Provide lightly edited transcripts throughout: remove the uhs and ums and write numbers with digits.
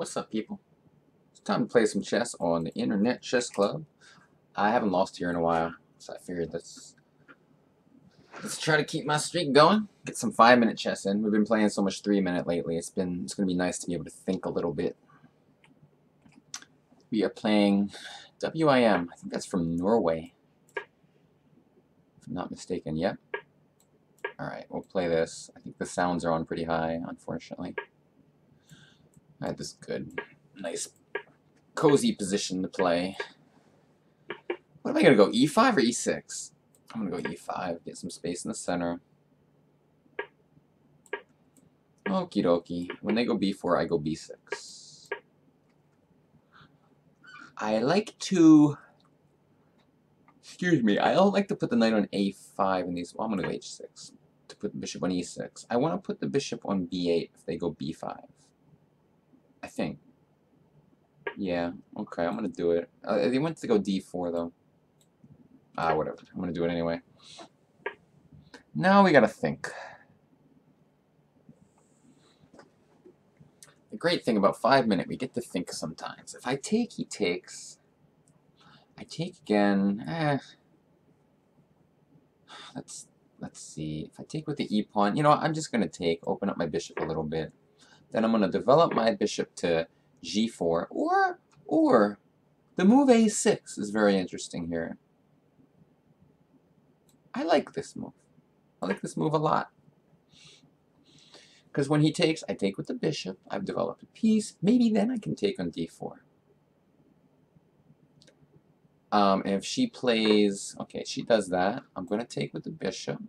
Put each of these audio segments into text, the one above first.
What's up, people? It's time to play some chess on the Internet Chess Club. I haven't lost here in a while, so I figured let's try to keep my streak going. Get some 5-minute chess in. We've been playing so much 3-minute lately. It's gonna be nice to be able to think a little bit. We are playing WIM. I think that's from Norway, if I'm not mistaken. Yep. All right, we'll play this. I think the sounds are on pretty high, unfortunately. I had this good, nice, cozy position to play. What am I going to go, e5 or e6? I'm going to go e5, get some space in the center. Okie dokie. When they go b4, I go b6. I like to... Excuse me, I don't like to put the knight on a5 in these... Well, I'm going to go h6 to put the bishop on e6. I want to put the bishop on b8 if they go b5. I think. Yeah, okay, I'm going to do it. They went to go d4, though. Whatever. I'm going to do it anyway. Now we got to think. The great thing about 5-minute, we get to think sometimes. If I take, he takes. I take again. Let's see. If I take with the e-pawn, you know, I'm just going to take, open up my bishop a little bit. Then I'm going to develop my bishop to g4. Or the move a6 is very interesting here. I like this move. I like this move a lot. Because when he takes, I take with the bishop. I've developed a piece. Maybe then I can take on d4. And if she plays... Okay, she does that. I'm going to take with the bishop.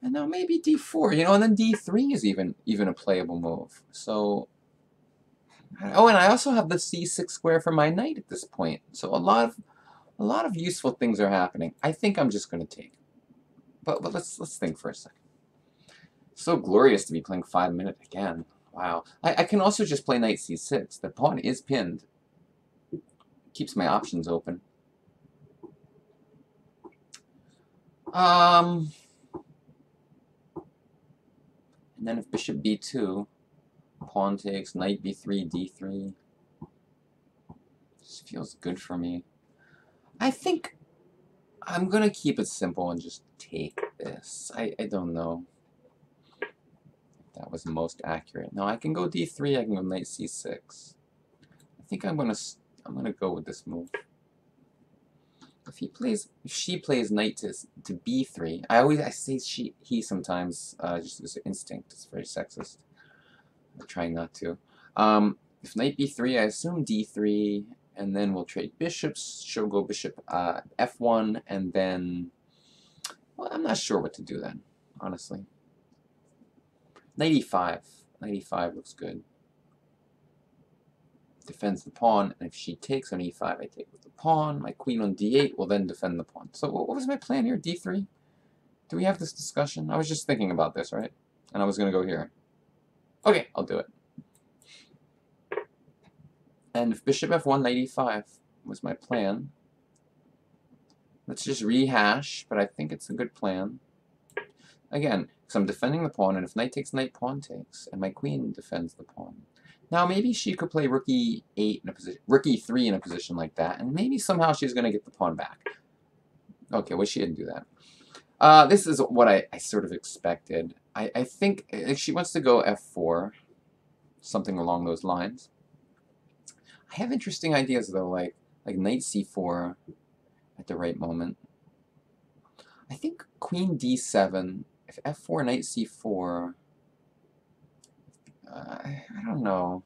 And now maybe d4, you know, and then d3 is even a playable move. So... Oh, and I also have the c6 square for my knight at this point. So a lot of useful things are happening. I think I'm just going to take. But let's think for a second. So glorious to be playing 5-minute again. Wow. I can also just play knight c6. The pawn is pinned. Keeps my options open. And then if bishop b2, pawn takes, knight b3, d3. This feels good for me. I think I'm going to keep it simple and just take this. I don't know. That was most accurate. Now I can go d3, I can go knight c6. I think I'm gonna go with this move. If she plays knight to b3, I say he sometimes, just as an instinct. It's very sexist. I'm trying not to. If knight b3, I assume d3, and then we'll trade bishops. She'll go bishop f1, and then, well, I'm not sure what to do then, honestly. Knight e5. Knight e5 looks good. Defends the pawn, and if she takes on e5, I take with the pawn. My queen on d8 will then defend the pawn. So what was my plan here? d3? Do we have this discussion? I was just thinking about this, right? And I was going to go here. Okay, I'll do it. And if bishop f1, knight e5 was my plan. Let's just rehash, but I think it's a good plan. Again, because I'm defending the pawn, and if knight takes, knight, pawn takes, and my queen defends the pawn. Now maybe she could play rook e8 in a position, rook e3 in a position like that, and maybe somehow she's going to get the pawn back. Okay, well, she didn't do that. This is what I sort of expected. I think if she wants to go f4, something along those lines. I have interesting ideas though, like knight c4 at the right moment. I think queen d7. If f4, knight c4, I don't know.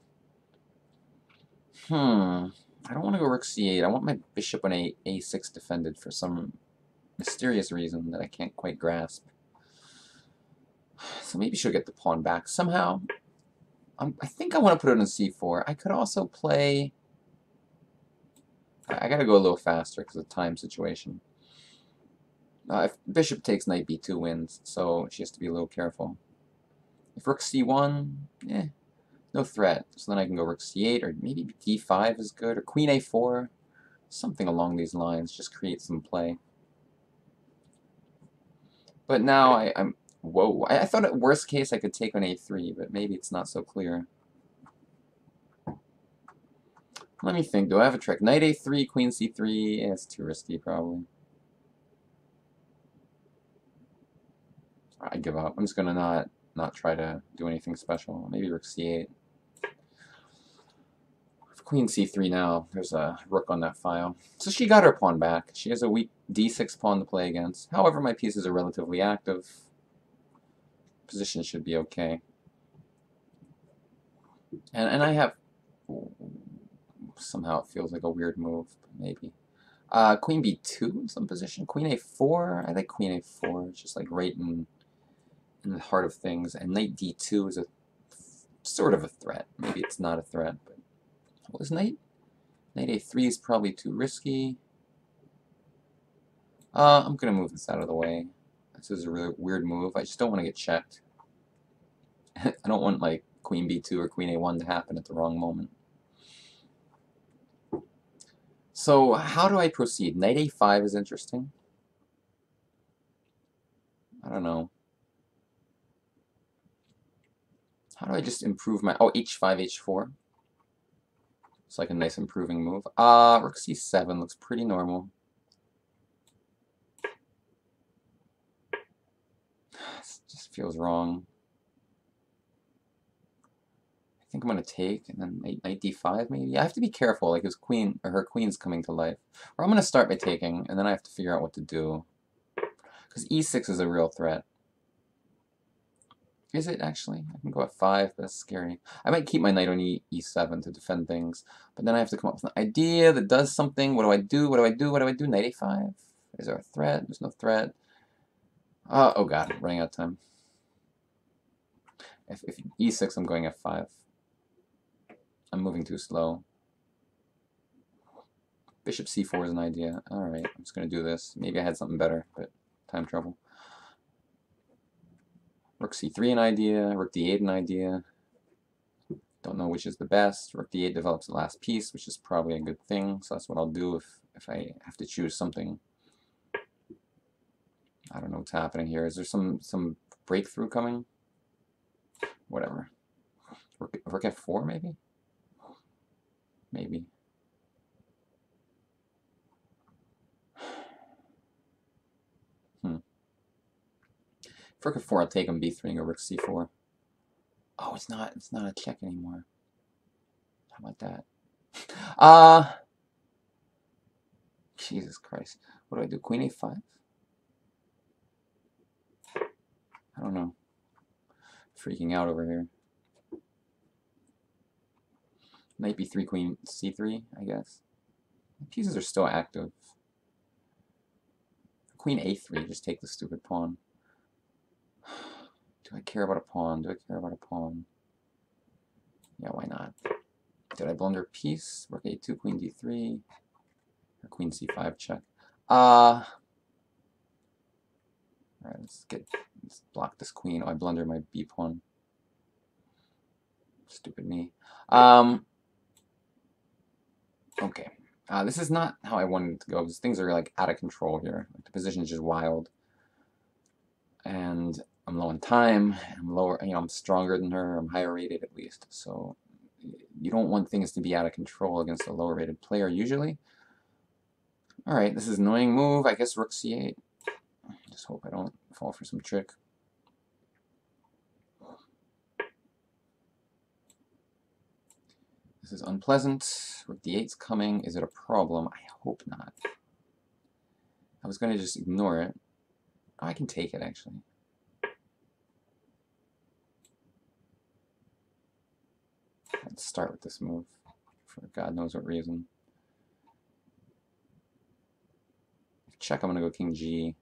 I don't want to go rook c8. I want my bishop on a6 defended for some mysterious reason that I can't quite grasp. So maybe she'll get the pawn back somehow. I think I want to put it on c4. I could also play... I gotta go a little faster because of the time situation. If bishop takes, knight b2 wins, so she has to be a little careful. If rook c1, no threat. So then I can go rook c8, or maybe d5 is good, or queen a4, something along these lines. Just create some play. But now I'm... Whoa. I thought at worst case I could take on a3, but maybe it's not so clear. Let me think. Do I have a trick? Knight A3, Queen C3. Yeah, it's too risky, probably. I give up. I'm just gonna not try to do anything special. Maybe Rook C8. Queen C3 now. There's a rook on that file. So she got her pawn back. She has a weak D6 pawn to play against. However, my pieces are relatively active. Position should be okay. And I have... Somehow it feels like a weird move, but maybe. Queen B2 in some position. Queen A4. I like Queen A4. It's just like right in the heart of things. And Knight D2 is a sort of a threat. Maybe it's not a threat, but what was Knight? Knight A3 is probably too risky. I'm gonna move this out of the way. This is a really weird move. I just don't want to get checked. I don't want like Queen B2 or Queen A1 to happen at the wrong moment. So how do I proceed? Knight A5 is interesting. I don't know. How do I just improve my... Oh, H5, H4. It's like a nice improving move. Rook C7 looks pretty normal. This just feels wrong. I think I'm going to take, and then Knight D5 maybe? I have to be careful, like his queen, or her queen's coming to life. Or I'm going to start by taking, and then I have to figure out what to do. Because E6 is a real threat. Is it, actually? I can go F5, but that's scary. I might keep my knight on E7 to defend things, but then I have to come up with an idea that does something. What do I do? What do I do? What do I do? Knight A5? Is there a threat? There's no threat. Oh god, I'm running out of time. If E6, I'm going F5. I'm moving too slow. Bishop C4 is an idea. Alright, I'm just going to do this. Maybe I had something better, but time trouble. Rook C3 an idea. Rook D8 an idea. Don't know which is the best. Rook D8 develops the last piece, which is probably a good thing. So that's what I'll do if I have to choose something. I don't know what's happening here. Is there some breakthrough coming? Whatever. Rook F4 maybe? Maybe. If Rook F4, I'll take him B3 and go Rook C4. Oh, it's not a check anymore. How about that? Jesus Christ. What do I do? Queen A5? I don't know. Freaking out over here. Knight B3, Queen C3, I guess. The pieces are still active. Queen A3, just take the stupid pawn. Do I care about a pawn? Do I care about a pawn? Yeah, why not? Did I blunder a piece? Rook A2, Queen D3, or Queen C5 check. Alright, let's block this queen. Oh, I blundered my B pawn. Stupid me. Okay. This is not how I wanted it to go, because things are like out of control here. Like, the position is just wild. And I'm low on time. I'm lower, I'm stronger than her. I'm higher rated at least. So you don't want things to be out of control against a lower rated player usually. Alright, this is an annoying move. I guess Rook C8. Just hope I don't fall for some trick. This is unpleasant. Rook D8's coming. Is it a problem? I hope not. I was going to just ignore it. Oh, I can take it, actually. Let's start with this move, for God knows what reason. Check, I'm going to go King G.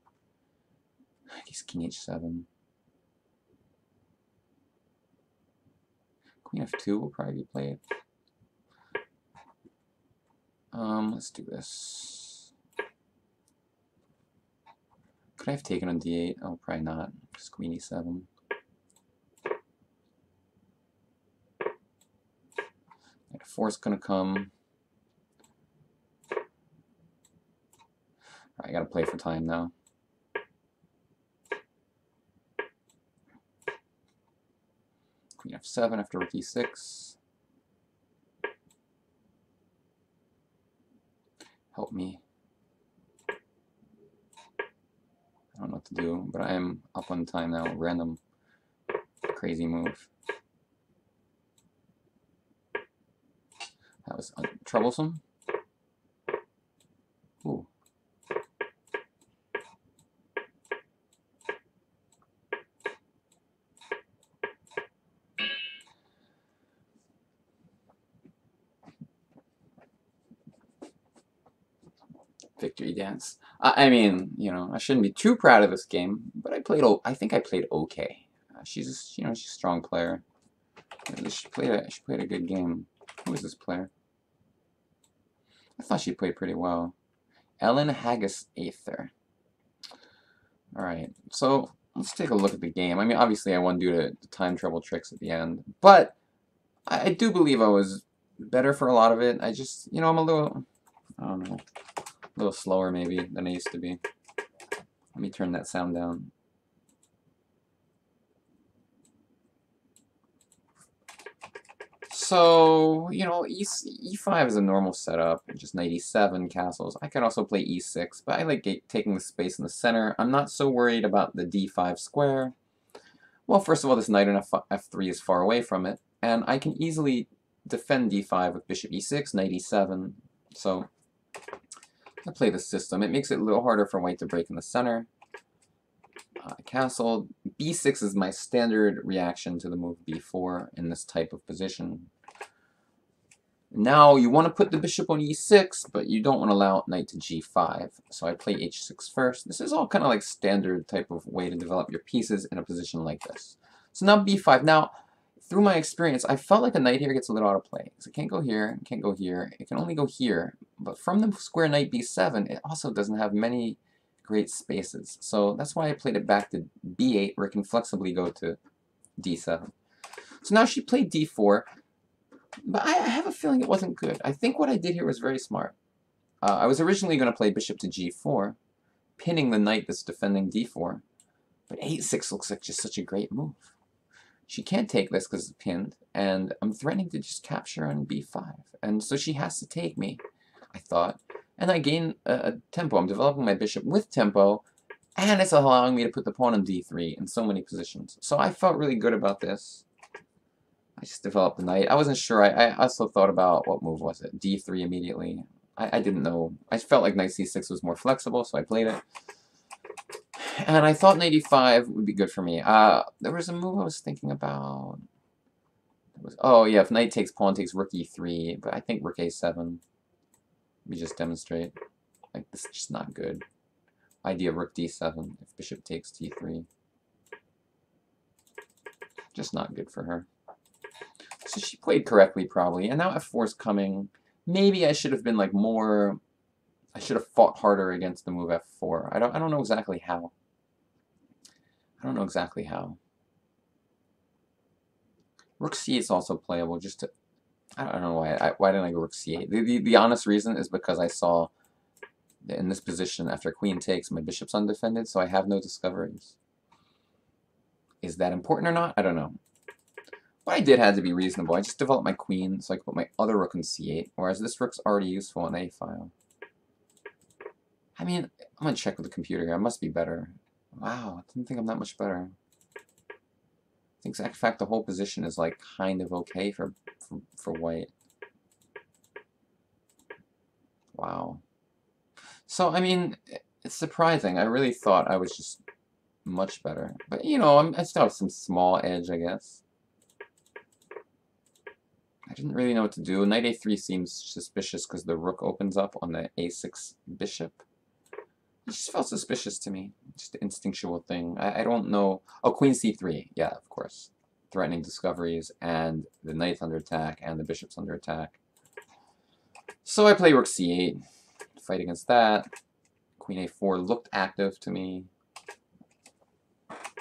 I guess King H7. Queen F2 will probably be played. Let's do this. Could I have taken on D8? Oh, probably not. Just Queen E7. Knight F4 is going to come. Alright, I gotta play for time now. Queen F7 after Rook E6. Help me. I don't know what to do, but I am up on time now. Random crazy move. That was troublesome. Ooh. Victory dance. I mean, you know, I shouldn't be too proud of this game, but I think I played okay. She's a strong player. She played a good game. Who is this player? I thought she played pretty well. Ellen Hagesaether. Alright, so let's take a look at the game. I mean, obviously I won due to the time trouble tricks at the end, but I do believe I was better for a lot of it. I just, you know, I'm a little, I don't know, a little slower maybe than I used to be. Let me turn that sound down. So, you know, e5 is a normal setup, just knight e7 castles. I could also play e6, but I like taking the space in the center. I'm not so worried about the d5 square. Well, first of all, this knight on f3 is far away from it, and I can easily defend d5 with bishop e6, knight e7. So, I play this system. It makes it a little harder for white to break in the center. Castle. b6 is my standard reaction to the move b4 in this type of position. Now you want to put the bishop on e6, but you don't want to allow knight to g5. So I play h6 first. This is all kind of like standard type of way to develop your pieces in a position like this. So now b5. Now, through my experience, I felt like a knight here gets a little out of play. So it can't go here, it can't go here, it can only go here. But from the square knight b7, it also doesn't have many great spaces. So that's why I played it back to b8, where it can flexibly go to d7. So now she played d4, but I have a feeling it wasn't good. I think what I did here was very smart. I was originally going to play bishop to g4, pinning the knight that's defending d4, but h6 looks like just such a great move. She can't take this because it's pinned, and I'm threatening to just capture on b5, and so she has to take me, I thought. And I gain a tempo. I'm developing my bishop with tempo, and it's allowing me to put the pawn on d3 in so many positions. So I felt really good about this. I just developed the knight. I wasn't sure. I also thought about, what move was it? d3 immediately. I didn't know. I felt like knight c6 was more flexible, so I played it. And I thought knight e5 would be good for me. There was a move I was thinking about. Oh, yeah, if knight takes pawn takes rook e3, but I think rook a7. Let me just demonstrate. Like, this is just not good. Idea rook d7 if bishop takes t3. Just not good for her. So she played correctly, probably. And now f4 is coming. Maybe I should have been, like, more... I should have fought harder against the move f4. I don't know exactly how. I don't know exactly how. Rook c8 is also playable, just to... I don't know why didn't I go rook c8? The honest reason is because I saw that in this position, after queen takes, my bishop's undefended, so I have no discoveries. Is that important or not? I don't know. What I did had to be reasonable. I just developed my queen so I could put my other rook on c8, whereas this rook's already useful on a file. I mean, I'm going to check with the computer here. I must be better. Wow, I didn't think I'm that much better. I think, in fact, the whole position is, like, kind of okay for white. Wow. So, I mean, it's surprising. I really thought I was just much better. But, you know, I still have some small edge, I guess. I didn't really know what to do. Knight a3 seems suspicious because the rook opens up on the a6 bishop. It just felt suspicious to me. Just an instinctual thing. I don't know. Oh, queen c3. Yeah, of course. Threatening discoveries, and the knight's under attack, and the bishop's under attack. So I play rook c8. Fight against that. Queen a4 looked active to me.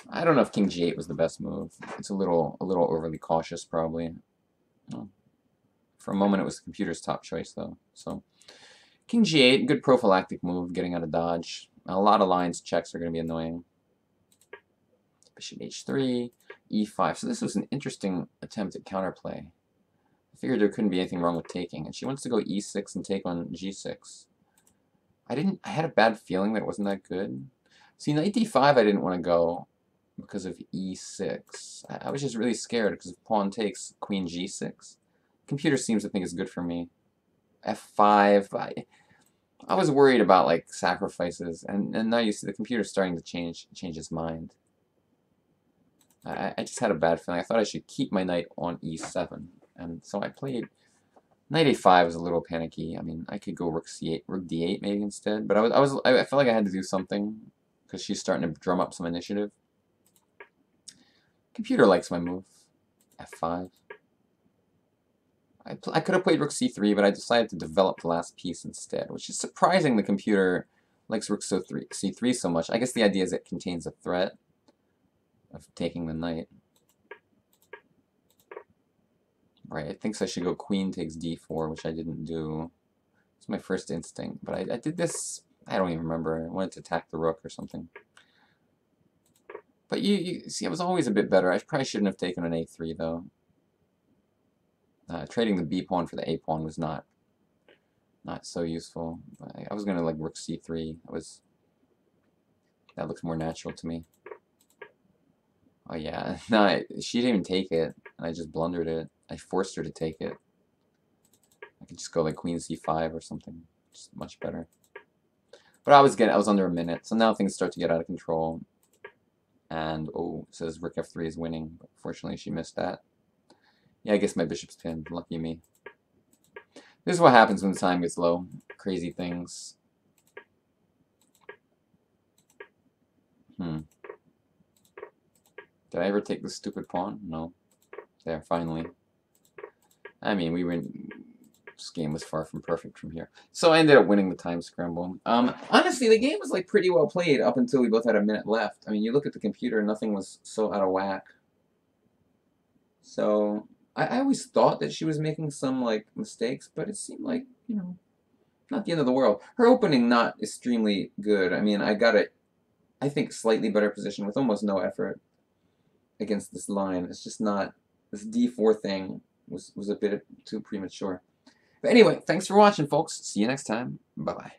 I don't know if king g8 was the best move. It's a little overly cautious, probably. Well, for a moment, it was the computer's top choice, though. So king g8, good prophylactic move, getting out of dodge. A lot of lines checks are going to be annoying. Bishop h3, e5. So this was an interesting attempt at counterplay. I figured there couldn't be anything wrong with taking. And she wants to go e6 and take on g6. I had a bad feeling that it wasn't that good. See, knight d5 I didn't want to go because of e6. I was just really scared because if pawn takes queen g6. Computer seems to think it's good for me. f5, I was worried about like sacrifices, and now you see the computer's starting to change its mind. I just had a bad feeling. I thought I should keep my knight on e7, and so I played knight a5 was a little panicky. I mean, I could go rook c8, rook d8 maybe instead, but I felt like I had to do something because she's starting to drum up some initiative. Computer likes my move, f5. I could have played rook c3, but I decided to develop the last piece instead, which is surprising. The computer likes rook c3 so much. I guess the idea is it contains a threat of taking the knight. Right, it thinks I should go queen takes d4, which I didn't do. It's my first instinct, but I did this, I don't even remember. I wanted to attack the rook or something. But you see, I was always a bit better. I probably shouldn't have taken an a3, though. Trading the b pawn for the a pawn was not so useful. I was going to like rook c3. That looks more natural to me. Oh yeah, no, she didn't even take it, and I just blundered it. I forced her to take it. I could just go like queen c5 or something, just much better. But I was under a minute, so now things start to get out of control. And oh, it says rook f3 is winning, but fortunately she missed that. Yeah, I guess my bishop's pinned. Lucky me. This is what happens when the time gets low. Crazy things. Did I ever take this stupid pawn? No. There, finally. I mean, this game was far from perfect from here. So I ended up winning the time scramble. Honestly, the game was like pretty well played up until we both had a minute left. I mean, you look at the computer, nothing was so out of whack. So I always thought that she was making some like mistakes, but it seemed like, you know, not the end of the world. Her opening, not extremely good. I mean, I got it, I think, slightly better position with almost no effort against this line. It's just not, this d4 thing was a bit too premature. But anyway, thanks for watching, folks. See you next time. Bye-bye.